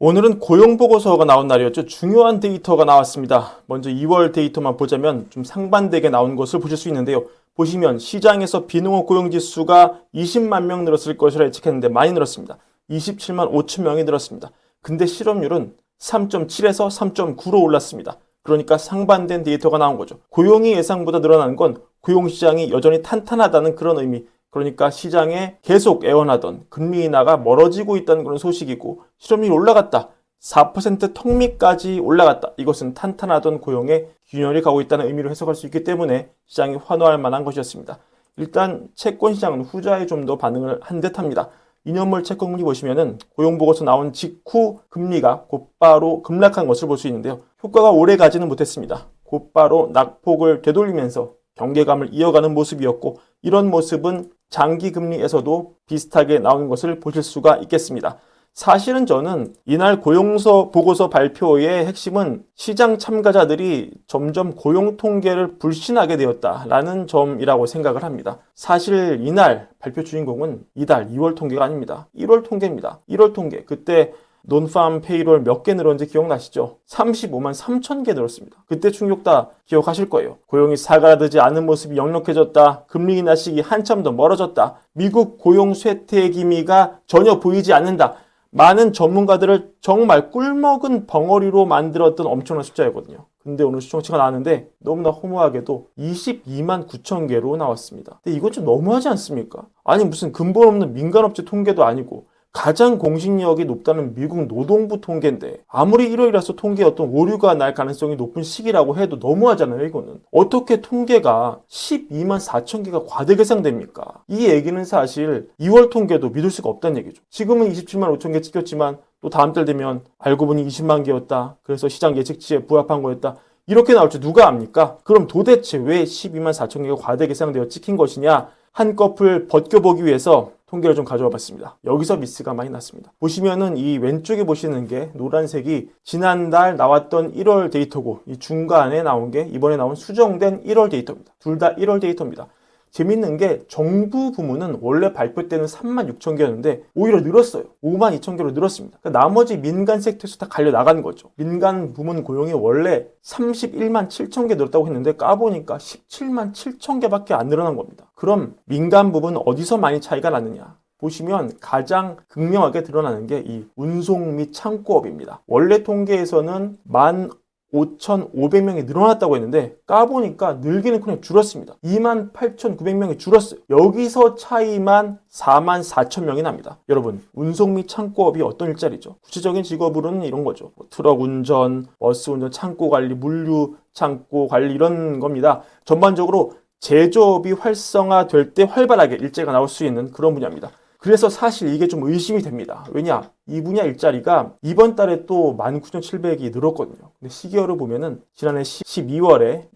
오늘은 고용보고서가 나온 날이었죠. 중요한 데이터가 나왔습니다. 먼저 2월 데이터만 보자면 좀 상반되게 나온 것을 보실 수 있는데요. 보시면 시장에서 비농업 고용지수가 20만 명 늘었을 것이라 예측했는데 많이 늘었습니다. 27만 5천 명이 늘었습니다. 근데 실업률은 3.7에서 3.9로 올랐습니다. 그러니까 상반된 데이터가 나온 거죠. 고용이 예상보다 늘어난 건 고용시장이 여전히 탄탄하다는 그런 의미, 그러니까 시장에 계속 애원하던 금리 인하가 멀어지고 있다는 그런 소식이고, 실업률이 올라갔다. 4% 턱밑까지 올라갔다. 이것은 탄탄하던 고용에 균열이 가고 있다는 의미로 해석할 수 있기 때문에 시장이 환호할 만한 것이었습니다. 일단 채권 시장은 후자에 좀 더 반응을 한 듯합니다. 2년물 채권금리 보시면은 고용보고서 나온 직후 금리가 곧바로 급락한 것을 볼 수 있는데요. 효과가 오래 가지는 못했습니다. 곧바로 낙폭을 되돌리면서 경계감을 이어가는 모습이었고, 이런 모습은 장기 금리에서도 비슷하게 나오는 것을 보실 수가 있겠습니다. 사실은 저는 이날 고용서 보고서 발표의 핵심은 시장 참가자들이 점점 고용 통계를 불신하게 되었다라는 점이라고 생각을 합니다. 사실 이날 발표 주인공은 이달 2월 통계가 아닙니다. 1월 통계입니다. 1월 통계. 그때 논팜 페이롤 몇 개 늘었는지 기억나시죠? 35만 3천 개 늘었습니다. 그때 충격 다 기억하실 거예요. 고용이 사그라들지 않은 모습이 역력해졌다. 금리 인하 시기 한참 더 멀어졌다. 미국 고용 쇠퇴의 기미가 전혀 보이지 않는다. 많은 전문가들을 정말 꿀먹은 벙어리로 만들었던 엄청난 숫자였거든요. 근데 오늘 수정치가 나왔는데 너무나 허무하게도 22만 9천 개로 나왔습니다. 근데 이건 좀 너무하지 않습니까? 아니 무슨 근본 없는 민간업체 통계도 아니고 가장 공신력이 높다는 미국 노동부 통계인데, 아무리 1월이라서 통계에 어떤 오류가 날 가능성이 높은 시기라고 해도 너무하잖아요. 이거는 어떻게 통계가 12만 4천 개가 과대 계상됩니까? 이 얘기는 사실 2월 통계도 믿을 수가 없다는 얘기죠. 지금은 27만 5천 개 찍혔지만 또 다음 달 되면 알고 보니 20만 개였다. 그래서 시장 예측치에 부합한 거였다. 이렇게 나올 줄 누가 압니까? 그럼 도대체 왜 12만 4천 개가 과대 계상되어 찍힌 것이냐? 한꺼풀 벗겨보기 위해서 통계를 좀 가져와 봤습니다. 여기서 미스가 많이 났습니다. 보시면은 이 왼쪽에 보시는 게 노란색이 지난달 나왔던 1월 데이터고, 이 중간에 나온 게 이번에 나온 수정된 1월 데이터입니다. 둘 다 1월 데이터입니다. 재밌는 게 정부 부문은 원래 발표 때는 3만 6천 개였는데 오히려 늘었어요. 5만 2천 개로 늘었습니다. 그러니까 나머지 민간 섹터에서 다 갈려 나간 거죠. 민간 부문 고용이 원래 31만 7천 개 늘었다고 했는데 까보니까 17만 7천 개밖에 안 늘어난 겁니다. 그럼 민간 부문은 어디서 많이 차이가 나느냐? 보시면 가장 극명하게 드러나는 게 이 운송 및 창고업입니다. 원래 통계에서는 15,500명이 늘어났다고 했는데 까보니까 늘기는 그냥 줄었습니다. 28,900명이 줄었어요. 여기서 차이만 44,000명이 납니다. 여러분, 운송 및 창고업이 어떤 일자리죠? 구체적인 직업으로는 이런 거죠. 트럭 운전, 버스 운전, 창고 관리, 물류 창고 관리 이런 겁니다. 전반적으로 제조업이 활성화될 때 활발하게 일자리가 나올 수 있는 그런 분야입니다. 그래서 사실 이게 좀 의심이 됩니다. 왜냐? 이 분야 일자리가 이번 달에 또 19,700이 늘었거든요. 근데 시기열을 보면은 지난해 12월에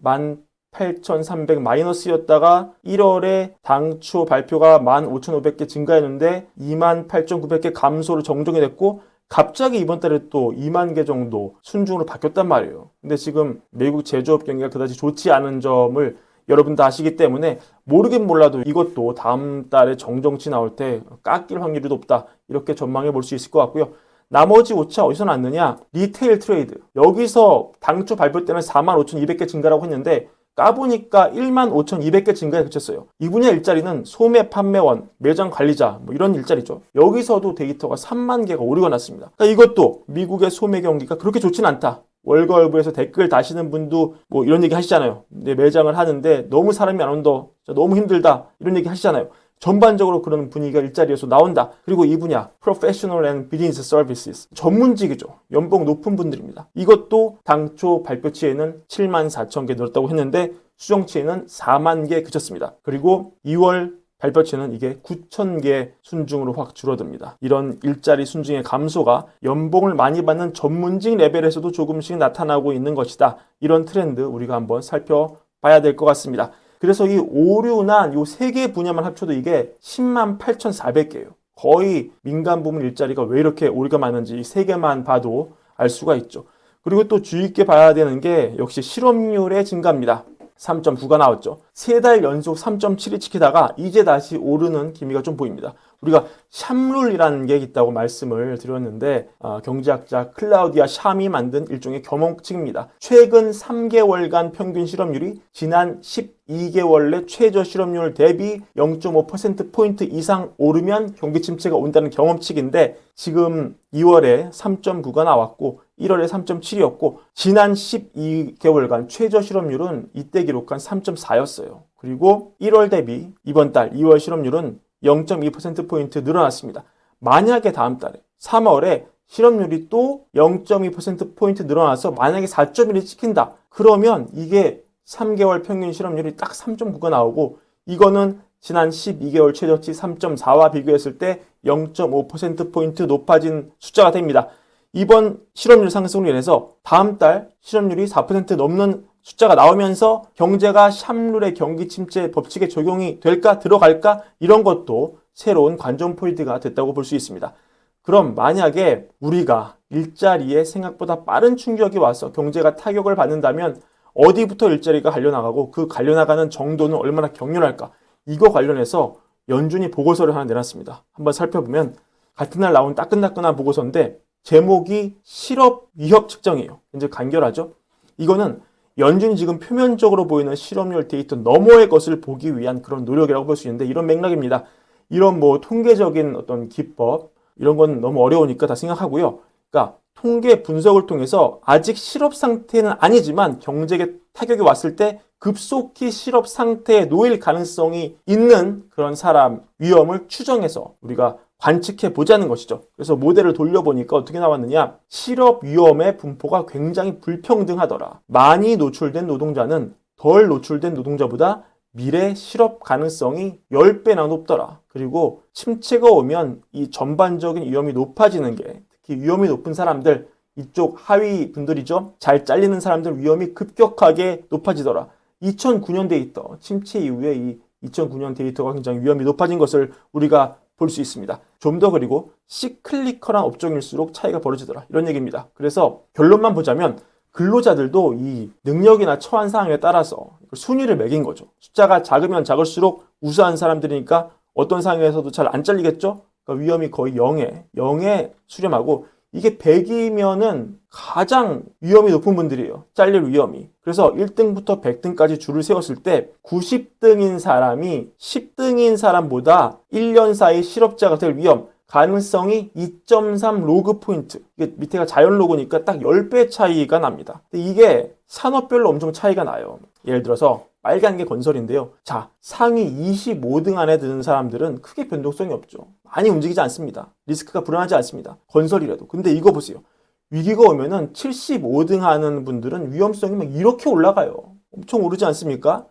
18,300 마이너스였다가 1월에 당초 발표가 15,500개 증가했는데 28,900개 감소로 정정이 됐고, 갑자기 이번 달에 또 2만 개 정도 순중으로 바뀌었단 말이에요. 근데 지금 미국 제조업 경기가 그다지 좋지 않은 점을 여러분 다 아시기 때문에 모르긴 몰라도 이것도 다음 달에 정정치 나올 때 깎일 확률이 높다, 이렇게 전망해 볼 수 있을 것 같고요. 나머지 오차 어디서 났느냐? 리테일 트레이드. 여기서 당초 발표 때는 45,200개 증가라고 했는데 까보니까 15,200개 증가에 그쳤어요. 이 분야 일자리는 소매 판매원, 매장 관리자 뭐 이런 일자리죠. 여기서도 데이터가 3만 개가 오류가 났습니다. 그러니까 이것도 미국의 소매 경기가 그렇게 좋진 않다. 월거울부에서 댓글 다시는 분도 뭐 이런 얘기 하시잖아요. 내 매장을 하는데 너무 사람이 안 온다, 너무 힘들다, 이런 얘기 하시잖아요. 전반적으로 그런 분위기가 일자리에서 나온다. 그리고 이 분야 Professional and Business Services, 전문직이죠. 연봉 높은 분들입니다. 이것도 당초 발표치에는 7만 4천 개 늘었다고 했는데 수정치에는 4만 개 그쳤습니다. 그리고 2월 발표치는 이게 9천 개 순중으로 확 줄어듭니다. 이런 일자리 순중의 감소가 연봉을 많이 받는 전문직 레벨에서도 조금씩 나타나고 있는 것이다. 이런 트렌드 우리가 한번 살펴봐야 될 것 같습니다. 그래서 이 오류나 요 세 개 분야만 합쳐도 이게 10만 8,400개예요. 거의 민간 부문 일자리가 왜 이렇게 오류가 많은지 이 세 개만 봐도 알 수가 있죠. 그리고 또 주의 있게 봐야 되는 게 역시 실업률의 증가입니다. 3.9가 나왔죠. 3달 연속 3.7이 지키다가 이제 다시 오르는 기미가 좀 보입니다. 우리가 샴룰이라는 게 있다고 말씀을 드렸는데 경제학자 클라우디아 샴이 만든 일종의 겸용칙입니다. 최근 3개월간 평균 실업률이 지난 12개월 내 최저 실업률 대비 0.5%포인트 이상 오르면 경기 침체가 온다는 경험칙인데 지금 2월에 3.9가 나왔고 1월에 3.7이었고 지난 12개월간 최저 실업률은 이때 기록한 3.4였어요. 그리고 1월 대비 이번 달 2월 실업률은 0.2%포인트 늘어났습니다. 만약에 다음 달에 3월에 실업률이 또 0.2%포인트 늘어나서 만약에 4.1이 찍힌다. 그러면 이게 3개월 평균 실업률이 딱 3.9가 나오고 이거는 지난 12개월 최저치 3.4와 비교했을 때 0.5%포인트 높아진 숫자가 됩니다. 이번 실업률 상승으로 인해서 다음 달 실업률이 4% 넘는 숫자가 나오면서 경제가 샴룰의 경기 침체 법칙에 적용이 될까 들어갈까 이런 것도 새로운 관전 포인트가 됐다고 볼 수 있습니다. 그럼 만약에 우리가 일자리에 생각보다 빠른 충격이 와서 경제가 타격을 받는다면 어디부터 일자리가 갈려나가고 그 갈려나가는 정도는 얼마나 격렬할까? 이거 관련해서 연준이 보고서를 하나 내놨습니다. 한번 살펴보면 같은 날 나온 따끈따끈한 보고서인데 제목이 실업 위협 측정이에요. 굉장히 간결하죠? 이거는 연준이 지금 표면적으로 보이는 실업률 데이터 너머의 것을 보기 위한 그런 노력이라고 볼 수 있는데 이런 맥락입니다. 이런 통계적인 어떤 기법 이런 건 너무 어려우니까 다 생각하고요. 그러니까 통계 분석을 통해서 아직 실업 상태는 아니지만 경제에 타격이 왔을 때 급속히 실업 상태에 놓일 가능성이 있는 그런 사람 위험을 추정해서 우리가 관측해 보자는 것이죠. 그래서 모델을 돌려보니까 어떻게 나왔느냐. 실업 위험의 분포가 굉장히 불평등하더라. 많이 노출된 노동자는 덜 노출된 노동자보다 미래 실업 가능성이 10배나 높더라. 그리고 침체가 오면 이 전반적인 위험이 높아지는 게 특히 위험이 높은 사람들, 이쪽 하위 분들이죠. 잘 잘리는 사람들 위험이 급격하게 높아지더라. 2009년 데이터, 침체 이후에 이 2009년 데이터가 굉장히 위험이 높아진 것을 우리가 볼 수 있습니다. 좀 더 그리고 시클리컬한 업종일수록 차이가 벌어지더라. 이런 얘기입니다. 그래서 결론만 보자면 근로자들도 이 능력이나 처한 상황에 따라서 순위를 매긴 거죠. 숫자가 작으면 작을수록 우수한 사람들이니까 어떤 상황에서도 잘 안 잘리겠죠? 그러니까 위험이 거의 0에 수렴하고 이게 100이면은 가장 위험이 높은 분들이에요. 잘릴 위험이. 그래서 1등부터 100등까지 줄을 세웠을 때 90등인 사람이 10등인 사람보다 1년 사이 실업자가 될 위험 가능성이 2.3 로그 포인트. 이게 밑에가 자연 로그니까 딱 10배 차이가 납니다. 근데 이게 산업별로 엄청 차이가 나요. 예를 들어서 빨간 게 건설인데요. 자, 상위 25등 안에 드는 사람들은 크게 변동성이 없죠. 많이 움직이지 않습니다. 리스크가 불안하지 않습니다. 건설이라도. 근데 이거 보세요. 위기가 오면은 75등 하는 분들은 위험성이 막 이렇게 올라가요. 엄청 오르지 않습니까?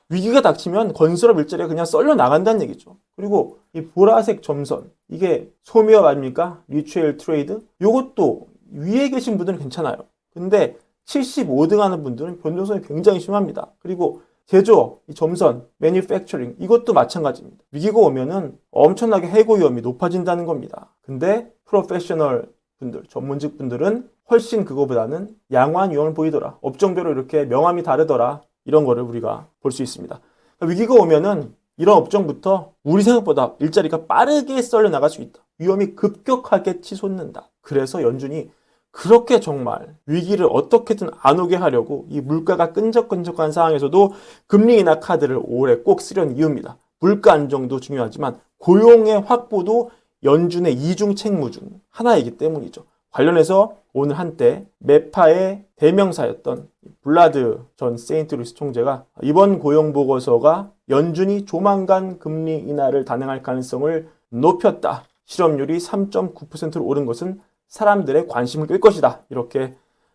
위기가 닥치면 건설업 일자리가 그냥 썰려 나간다는 얘기죠. 그리고 이 보라색 점선, 이게 소미업 아닙니까? 리추얼 트레이드? 이것도 위에 계신 분들은 괜찮아요. 근데 75등 하는 분들은 변동성이 굉장히 심합니다. 그리고 제조업, 이 점선, 매니팩처링 이것도 마찬가지입니다. 위기가 오면은 엄청나게 해고 위험이 높아진다는 겁니다. 근데 프로페셔널 분들, 전문직 분들은 훨씬 그거보다는 양호한 위험을 보이더라. 업종별로 이렇게 명암이 다르더라. 이런 거를 우리가 볼 수 있습니다. 위기가 오면은 이런 업종부터 우리 생각보다 일자리가 빠르게 썰려 나갈 수 있다. 위험이 급격하게 치솟는다. 그래서 연준이 그렇게 정말 위기를 어떻게든 안 오게 하려고 이 물가가 끈적끈적한 상황에서도 금리 인하 카드를 올해 꼭 쓰려는 이유입니다. 물가 안정도 중요하지만 고용의 확보도 연준의 이중 책무 중 하나이기 때문이죠. 관련해서 오늘 한때 매파의 대명사였던 블라드 전 세인트루이스 총재가 이번 고용보고서가 연준이 조만간 금리 인하를 단행할 가능성을 높였다. 실업률이 3.9%로 오른 것은 사람들의 관심을 끌 것이다. 이렇게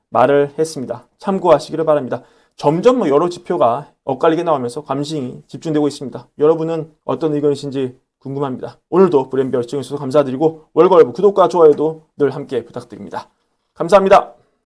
말을 했습니다. 참고하시기를 바랍니다. 점점 여러 지표가 엇갈리게 나오면서 관심이 집중되고 있습니다. 여러분은 어떤 의견이신지 궁금합니다. 오늘도 브레인베어 시청해주셔서 감사드리고 월걸부 구독과 좋아요도 늘 함께 부탁드립니다. 감사합니다.